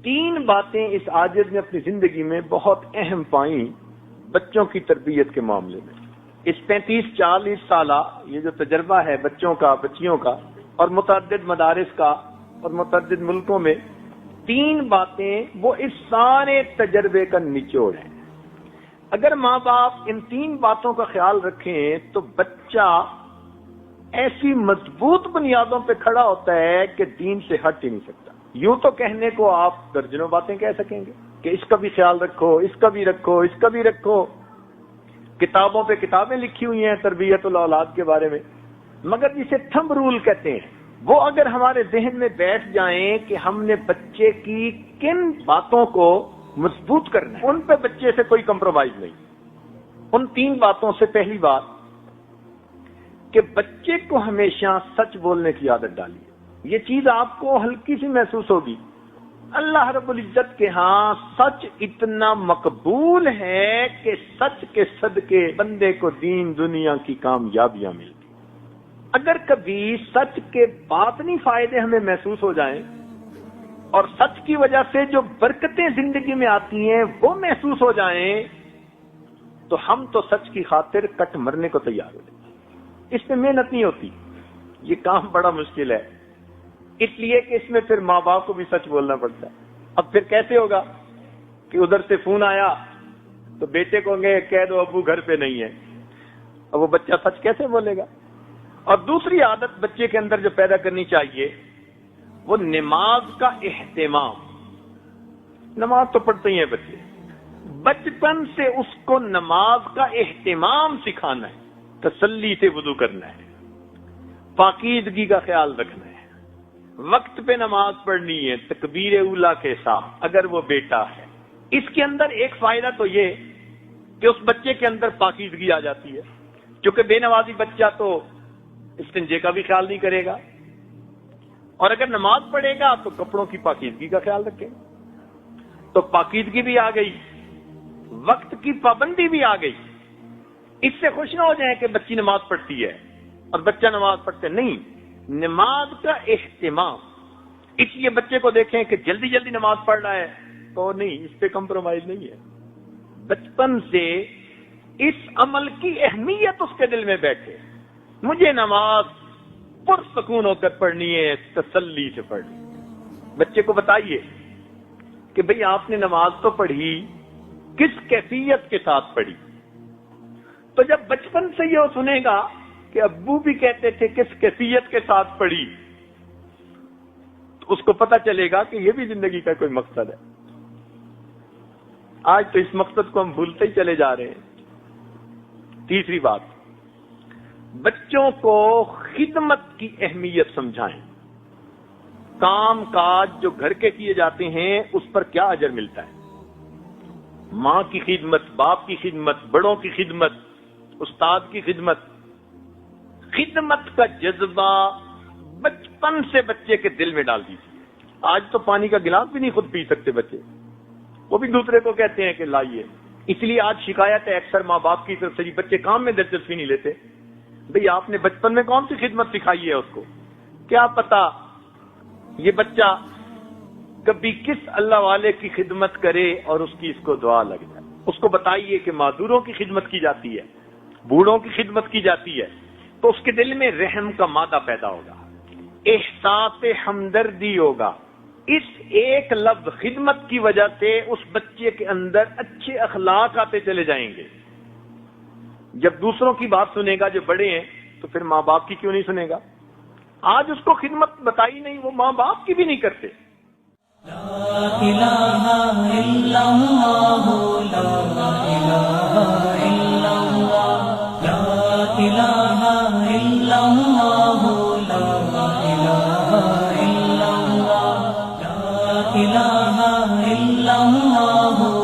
تین باتیں اس عاجز نے اپنی زندگی میں بہت اہم پائیں بچوں کی تربیت کے معاملے میں۔ اس 35-40 سالہ یہ جو تجربہ ہے بچوں کا، بچیوں کا، اور متعدد مدارس کا اور متعدد ملکوں میں، تین باتیں وہ اس سارے تجربے کا نچوڑ ہے۔ اگر ماں باپ ان تین باتوں کا خیال رکھیں تو بچہ ایسی مضبوط بنیادوں پہ کھڑا ہوتا ہے کہ دین سے ہٹ ہی نہیں سکتا۔ یوں تو کہنے کو آپ درجنوں باتیں کہہ سکیں گے کہ اس کا بھی خیال رکھو، اس کا بھی رکھو، اس کا بھی رکھو، کتابوں پہ کتابیں لکھی ہوئی ہیں تربیت الاولاد کے بارے میں، مگر جسے تھمب رول کہتے ہیں وہ اگر ہمارے ذہن میں بیٹھ جائیں کہ ہم نے بچے کی کن باتوں کو مضبوط کرنا ہے، ان پہ بچے سے کوئی کمپرومائز نہیں۔ ان تین باتوں سے پہلی بات کہ بچے کو ہمیشہ سچ بولنے کی عادت ڈالیے۔ یہ چیز آپ کو ہلکی سی محسوس ہوگی، اللہ رب العزت کے ہاں سچ اتنا مقبول ہے کہ سچ کے صدقے بندے کو دین دنیا کی کامیابیاں ملتی۔ اگر کبھی سچ کے باطنی فائدے ہمیں محسوس ہو جائیں اور سچ کی وجہ سے جو برکتیں زندگی میں آتی ہیں وہ محسوس ہو جائیں تو ہم تو سچ کی خاطر کٹ مرنے کو تیار ہو جائیں۔ اس میں محنت نہیں ہوتی، یہ کام بڑا مشکل ہے، اس لیے کہ اس میں پھر ماں باپ کو بھی سچ بولنا پڑتا ہے۔ اب پھر کیسے ہوگا کہ ادھر سے فون آیا تو بیٹے کو کہہ دو ابو گھر پہ نہیں ہے، اب وہ بچہ سچ کیسے بولے گا؟ اور دوسری عادت بچے کے اندر جو پیدا کرنی چاہیے وہ نماز کا اہتمام۔ نماز تو پڑھتے ہی ہیں بچے، بچپن سے اس کو نماز کا اہتمام سکھانا ہے، تسلی سے وضو کرنا ہے، پاکیزگی کا خیال رکھنا ہے، وقت پہ نماز پڑھنی ہے تکبیر اولا کے ساتھ اگر وہ بیٹا ہے۔ اس کے اندر ایک فائدہ تو یہ کہ اس بچے کے اندر پاکیزگی آ جاتی ہے، کیونکہ بے نمازی بچہ تو استنجے کا بھی خیال نہیں کرے گا، اور اگر نماز پڑھے گا تو کپڑوں کی پاکیزگی کا خیال رکھے گا، تو پاکیزگی بھی آ گئی، وقت کی پابندی بھی آ گئی۔ اس سے خوش نہ ہو جائیں کہ بچی نماز پڑھتی ہے اور بچہ نماز پڑھتے نہیں، نماز کا اہتمام۔ اس لیے بچے کو دیکھیں کہ جلدی جلدی نماز پڑھ رہا ہے تو نہیں، اس پہ کمپرومائز نہیں ہے۔ بچپن سے اس عمل کی اہمیت اس کے دل میں بیٹھے، مجھے نماز پرسکون ہو کر پڑھنی ہے، تسلی سے پڑھنی۔ بچے کو بتائیے کہ بھئی آپ نے نماز تو پڑھی، کس کیفیت کے ساتھ پڑھی؟ تو جب بچپن سے یہ سنے گا کہ ابو بھی کہتے تھے کس کیفیت کے ساتھ پڑھی، تو اس کو پتہ چلے گا کہ یہ بھی زندگی کا کوئی مقصد ہے۔ آج تو اس مقصد کو ہم بھولتے ہی چلے جا رہے ہیں۔ تیسری بات، بچوں کو خدمت کی اہمیت سمجھائیں۔ کام کاج جو گھر کے کیے جاتے ہیں اس پر کیا اجر ملتا ہے، ماں کی خدمت، باپ کی خدمت، بڑوں کی خدمت، استاد کی خدمت۔ خدمت کا جذبہ بچپن سے بچے کے دل میں ڈال دیجیے۔ آج تو پانی کا گلاس بھی نہیں خود پی سکتے بچے، وہ بھی دوسرے کو کہتے ہیں کہ لائیے۔ اس لیے آج شکایت ہے اکثر ماں باپ کی طرف سے، جی بچے کام میں دلچسپی نہیں لیتے۔ بھئی آپ نے بچپن میں کون سی خدمت سکھائی ہے اس کو؟ کیا پتا یہ بچہ کبھی کس اللہ والے کی خدمت کرے اور اس کی اس کو دعا لگ جائے۔ اس کو بتائیے کہ معذوروں کی خدمت کی جاتی ہے، بوڑھوں کی خدمت کی جاتی ہے، تو اس کے دل میں رحم کا مادہ پیدا ہوگا، احساس ہمدردی ہوگا۔ اس ایک لفظ خدمت کی وجہ سے اس بچے کے اندر اچھے اخلاق آتے چلے جائیں گے۔ جب دوسروں کی بات سنے گا جو بڑے ہیں تو پھر ماں باپ کی کیوں نہیں سنے گا؟ آج اس کو خدمت بتائی نہیں، وہ ماں باپ کی بھی نہیں کرتے۔ لا الہ الا اللہ، لا الہ الا اللہ، لا الہ الا اللہ، لا الہ الا اللہ، لا الہ الا اللہ۔